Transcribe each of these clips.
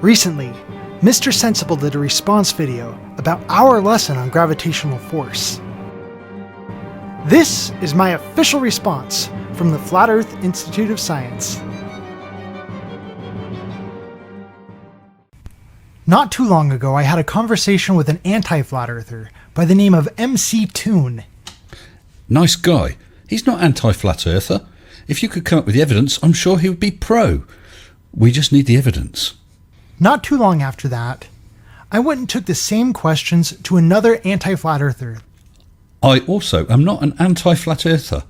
Recently, Mr. Sensible did a response video about our lesson on gravitational force. This is my official response from the Flat Earth Institute of Science. Not too long ago, I had a conversation with an anti-flat earther by the name of MC Toon. Nice guy. He's not anti-flat earther. If you could come up with the evidence, I'm sure he would be pro. We just need the evidence. Not too long after that, I went and took the same questions to another anti-flat earther. I also am not an anti-flat earther.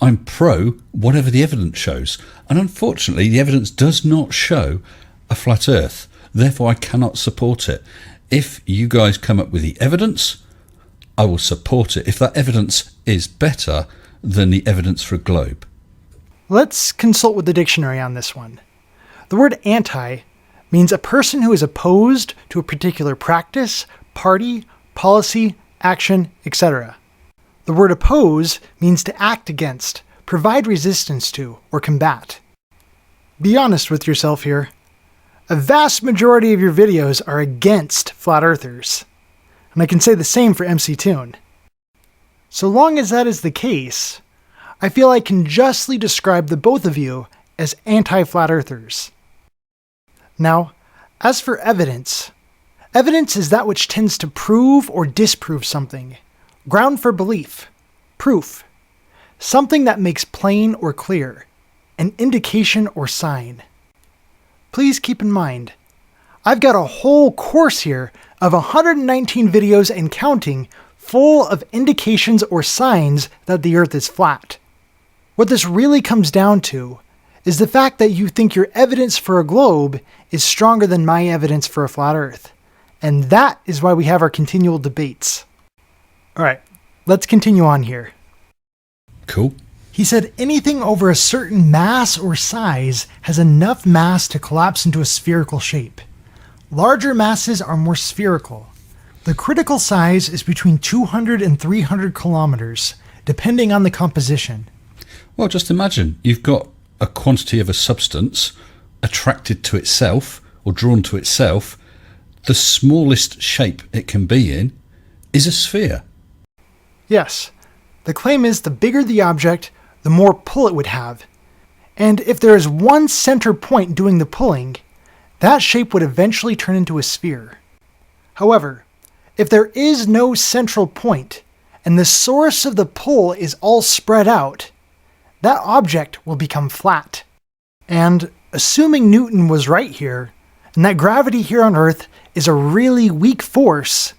I'm pro whatever the evidence shows. And unfortunately, the evidence does not show a flat earth. Therefore, I cannot support it. If you guys come up with the evidence, I will support it if that evidence is better than the evidence for a globe. Let's consult with the dictionary on this one. The word anti means a person who is opposed to a particular practice, party, policy, action, etc. The word oppose means to act against, provide resistance to, or combat. Be honest with yourself here. A vast majority of your videos are against flat earthers. And I can say the same for MC Toon. So long as that is the case, I feel I can justly describe the both of you as anti-flat earthers. Now, as for evidence, evidence is that which tends to prove or disprove something. Ground for belief. Proof. Something that makes plain or clear. An indication or sign. Please keep in mind, I've got a whole course here of 119 videos and counting full of indications or signs that the Earth is flat. What this really comes down to is the fact that you think your evidence for a globe is stronger than my evidence for a flat Earth. And that is why we have our continual debates. Alright, let's continue on here. Cool. He said anything over a certain mass or size has enough mass to collapse into a spherical shape. Larger masses are more spherical. The critical size is between 200 and 300 kilometers, depending on the composition. Well, just imagine you've got a quantity of a substance attracted to itself or drawn to itself. The smallest shape it can be in is a sphere. Yes. The claim is the bigger the object, the more pull it would have. And if there is one center point doing the pulling, that shape would eventually turn into a sphere. However, if there is no central point, and the source of the pull is all spread out, that object will become flat. And assuming Newton was right here, and that gravity here on Earth is a really weak force,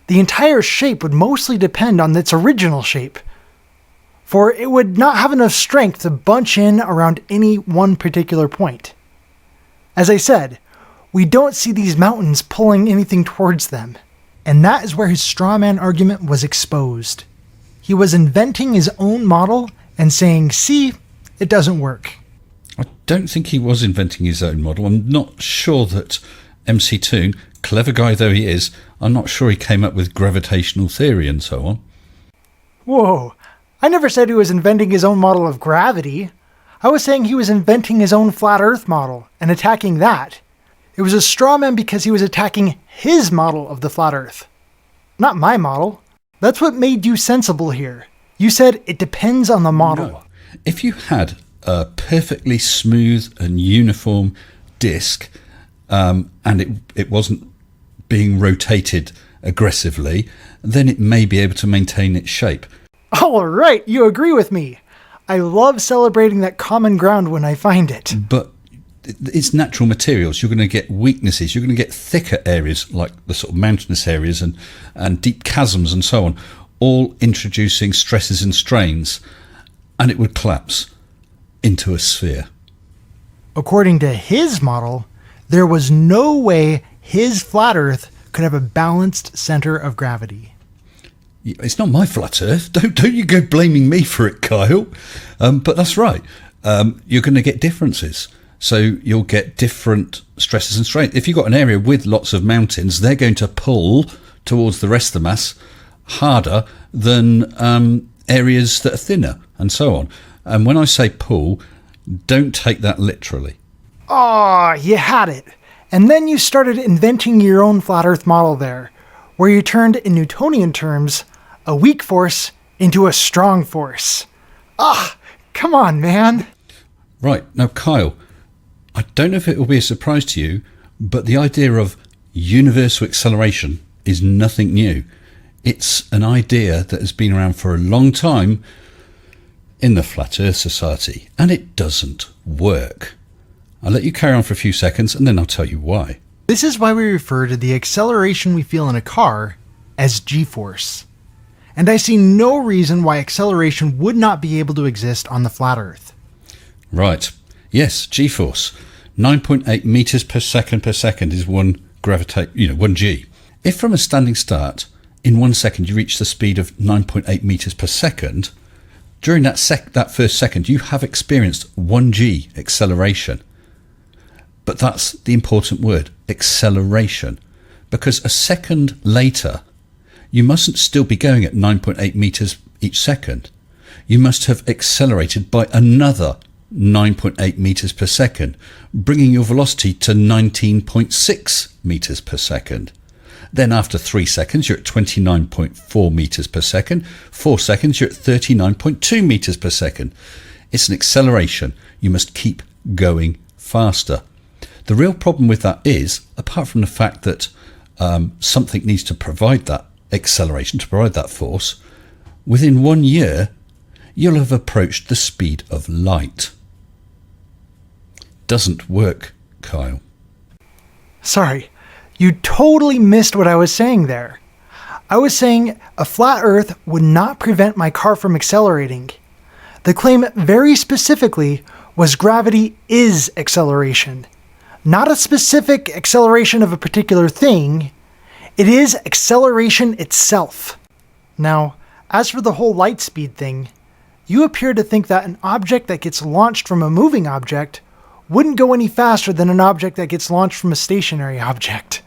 the entire shape would mostly depend on its original shape, for it would not have enough strength to bunch in around any one particular point. As I said, we don't see these mountains pulling anything towards them, and that is where his straw man argument was exposed. He was inventing his own model and saying, see, it doesn't work. I don't think he was inventing his own model. I'm not sure that MC Toon, clever guy though he is, I'm not sure he came up with gravitational theory and so on. Whoa. I never said he was inventing his own model of gravity. I was saying he was inventing his own flat Earth model and attacking that. It was a straw man because he was attacking his model of the flat Earth. Not my model. That's what made you sensible here. You said it depends on the model. No. If you had a perfectly smooth and uniform disc, and it wasn't being rotated aggressively, then it may be able to maintain its shape. All right, you agree with me. I love celebrating that common ground when I find it. But it's natural materials. You're going to get weaknesses. You're going to get thicker areas like the sort of mountainous areas and deep chasms and so on, all introducing stresses and strains, and it would collapse into a sphere. According to his model, there was no way his flat Earth could have a balanced center of gravity. It's not my flat Earth. Don't you go blaming me for it, Kyle. But that's right. You're going to get differences. So you'll get different stresses and strains. If you've got an area with lots of mountains, they're going to pull towards the rest of the mass harder than areas that are thinner and so on. And when I say pull, don't take that literally. Aw, you had it. And then you started inventing your own flat Earth model there, where you turned, in Newtonian terms, a weak force into a strong force. Come on, man. Right, now Kyle, I don't know if it will be a surprise to you, but the idea of universal acceleration is nothing new. It's an idea that has been around for a long time in the Flat Earth Society, and it doesn't work. I'll let you carry on for a few seconds and then I'll tell you why. This is why we refer to the acceleration we feel in a car as g-force. And I see no reason why acceleration would not be able to exist on the flat Earth. Right. Yes, g-force. 9.8 meters per second is one g. If from a standing start, in 1 second you reach the speed of 9.8 meters per second, during that first second you have experienced 1g acceleration. But that's the important word, acceleration. Because a second later, you mustn't still be going at 9.8 meters each second. You must have accelerated by another 9.8 meters per second, bringing your velocity to 19.6 meters per second. Then after 3 seconds, you're at 29.4 meters per second. 4 seconds, you're at 39.2 meters per second. It's an acceleration. You must keep going faster. The real problem with that is, apart from the fact that something needs to provide that acceleration, to provide that force, within 1 year, you'll have approached the speed of light. Doesn't work, Kyle. Sorry, you totally missed what I was saying there. I was saying a flat Earth would not prevent my car from accelerating. The claim very specifically was gravity is acceleration. Not a specific acceleration of a particular thing. It is acceleration itself. Now, as for the whole light speed thing, you appear to think that an object that gets launched from a moving object wouldn't go any faster than an object that gets launched from a stationary object.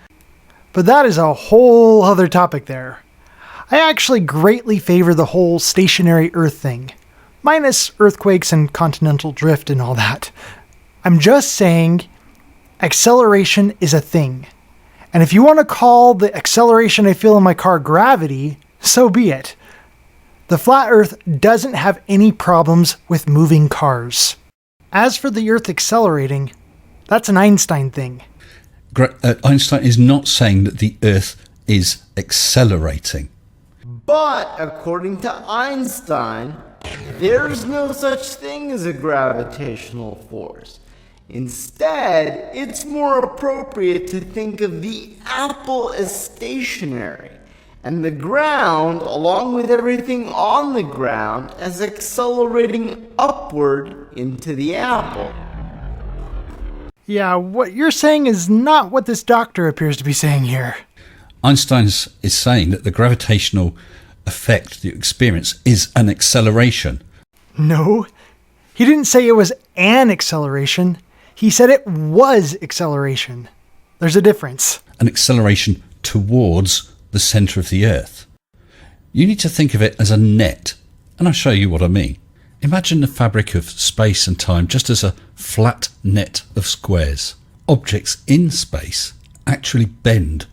But that is a whole other topic there. I actually greatly favor the whole stationary Earth thing, minus earthquakes and continental drift and all that. I'm just saying acceleration is a thing. And if you want to call the acceleration I feel in my car gravity, so be it. The flat Earth doesn't have any problems with moving cars. As for the Earth accelerating, that's an Einstein thing. Einstein is not saying that the Earth is accelerating. But according to Einstein, there's no such thing as a gravitational force. Instead, it's more appropriate to think of the apple as stationary, and the ground, along with everything on the ground, as accelerating upward into the apple. Yeah, what you're saying is not what this doctor appears to be saying here. Einstein is saying that the gravitational effect that you experience is an acceleration. No, he didn't say it was an acceleration. He said it was acceleration. There's a difference. An acceleration towards the centre of the Earth. You need to think of it as a net, and I'll show you what I mean. Imagine the fabric of space and time just as a flat net of squares. Objects in space actually bend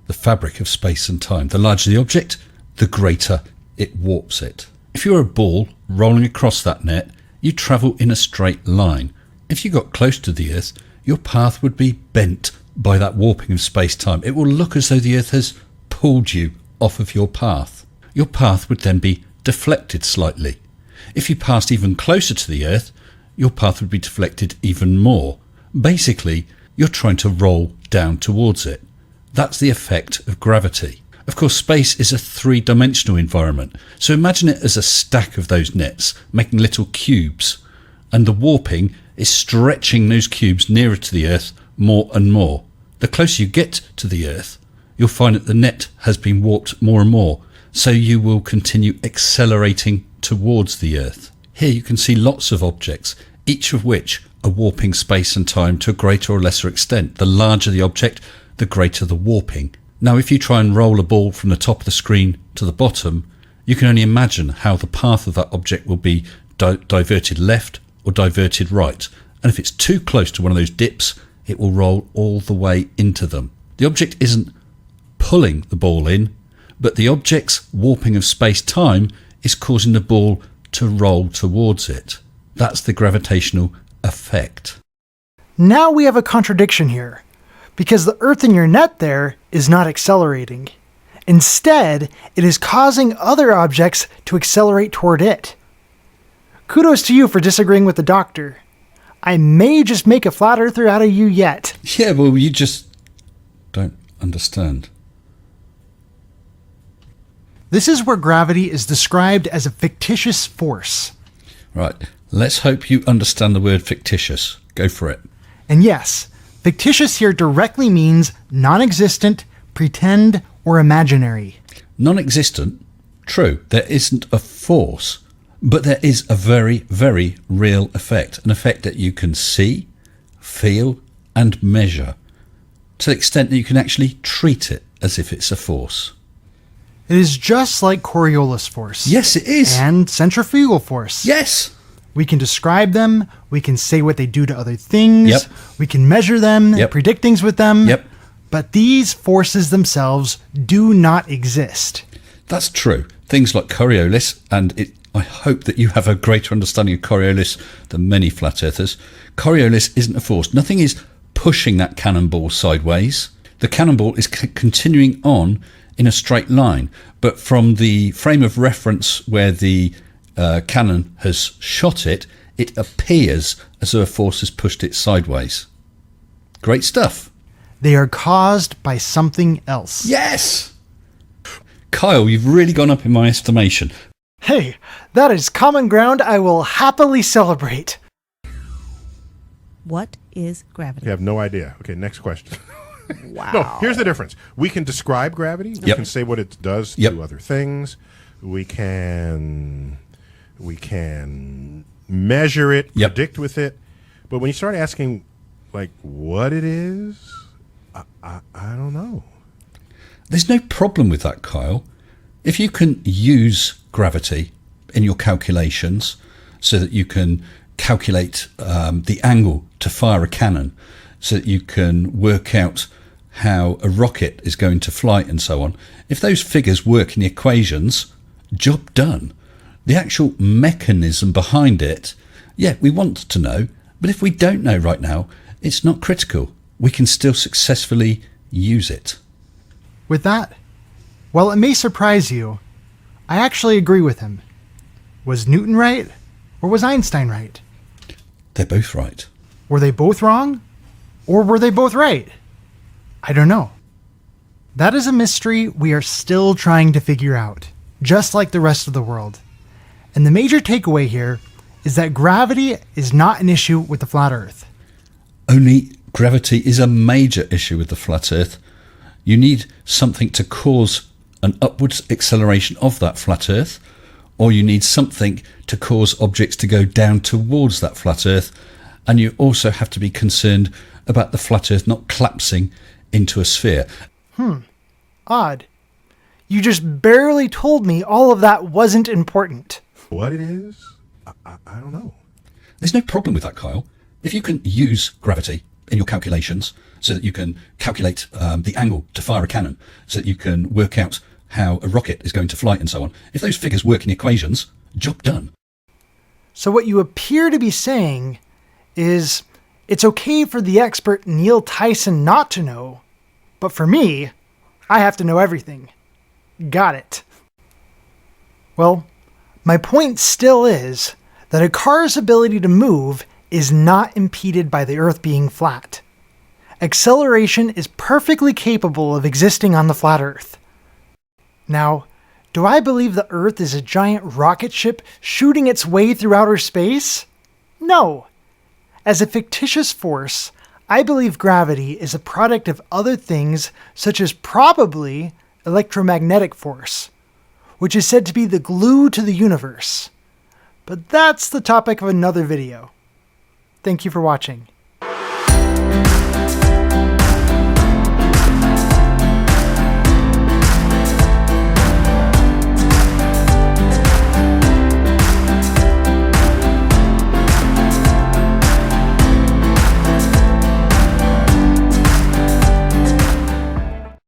the fabric of space and time. The larger the object, the greater it warps it. If you're a ball rolling across that net, you travel in a straight line. If you got close to the Earth, your path would be bent by that warping of space-time. It will look as though the Earth has pulled you off of your path. Your path would then be deflected slightly. If you passed even closer to the Earth, your path would be deflected even more. Basically, you're trying to roll down towards it. That's the effect of gravity. Of course, space is a three-dimensional environment, so imagine it as a stack of those nets, making little cubes, and the warping is stretching those cubes nearer to the Earth more and more. The closer you get to the Earth, you'll find that the net has been warped more and more, so you will continue accelerating towards the Earth. Here you can see lots of objects, each of which are warping space and time to a greater or lesser extent. The larger the object, the greater the warping. Now, if you try and roll a ball from the top of the screen to the bottom, you can only imagine how the path of that object will be diverted left or diverted right. And if it's too close to one of those dips, it will roll all the way into them. The object isn't pulling the ball in, but the object's warping of space-time is causing the ball to roll towards it. That's the gravitational effect. Now we have a contradiction here, because the Earth in your net there is not accelerating. Instead, it is causing other objects to accelerate toward it. Kudos to you for disagreeing with the doctor. I may just make a flat earther out of you yet. Yeah, well, you just don't understand. This is where gravity is described as a fictitious force. Right, let's hope you understand the word fictitious. Go for it. And yes, fictitious here directly means non-existent, pretend, or imaginary. Non-existent, true, there isn't a force, but there is a very, very real effect, an effect that you can see, feel, and measure, to the extent that you can actually treat it as if it's a force. It is just like Coriolis force. Yes, it is. And centrifugal force. Yes. We can describe them, we can say what they do to other things, Yep. we can measure them, Yep. predict things with them, Yep. but these forces themselves do not exist. That's true. Things like Coriolis, and I hope that you have a greater understanding of Coriolis than many flat earthers. Coriolis isn't a force. Nothing is pushing that cannonball sideways. The cannonball is continuing on in a straight line, but from the frame of reference where the cannon has shot it, it appears as though a force has pushed it sideways. Great stuff. They are caused by something else. Yes! Kyle, you've really gone up in my estimation. Hey, that is common ground I will happily celebrate. What is gravity? You have no idea. Okay, next question. Wow. No, here's the difference. We can describe gravity. We Yep. can say what it does Yep. to other things. We can measure it, Yep. predict with it. But when you start asking, like, what it is, I don't know. There's no problem with that, Kyle. If you can use gravity in your calculations so that you can calculate the angle to fire a cannon, so that you can work out how a rocket is going to fly and so on, if those figures work in the equations, job done. The actual mechanism behind it, yeah, we want to know, but if we don't know right now, it's not critical. We can still successfully use it. With that, while it may surprise you, I actually agree with him. Was Newton right? Or was Einstein right? They're both right. Were they both wrong? Or were they both right? I don't know. That is a mystery we are still trying to figure out, just like the rest of the world. And the major takeaway here is that gravity is not an issue with the flat Earth. Only gravity is a major issue with the flat Earth. You need something to cause an upwards acceleration of that flat Earth, or you need something to cause objects to go down towards that flat Earth, and you also have to be concerned about the flat Earth not collapsing into a sphere. Odd. You just barely told me all of that wasn't important. What it is, I don't know. There's no problem with that, Kyle. If you can use gravity in your calculations so that you can calculate the angle to fire a cannon, so that you can work out how a rocket is going to fly and so on, if those figures work in equations, job done. So what you appear to be saying is it's okay for the expert Neil Tyson not to know, but for me, I have to know everything. Got it. Well, my point still is that a car's ability to move is not impeded by the Earth being flat. Acceleration is perfectly capable of existing on the flat Earth. Now, do I believe the Earth is a giant rocket ship shooting its way through outer space? No. As a fictitious force, I believe gravity is a product of other things such as probably electromagnetic force, which is said to be the glue to the universe. But that's the topic of another video. Thank you for watching.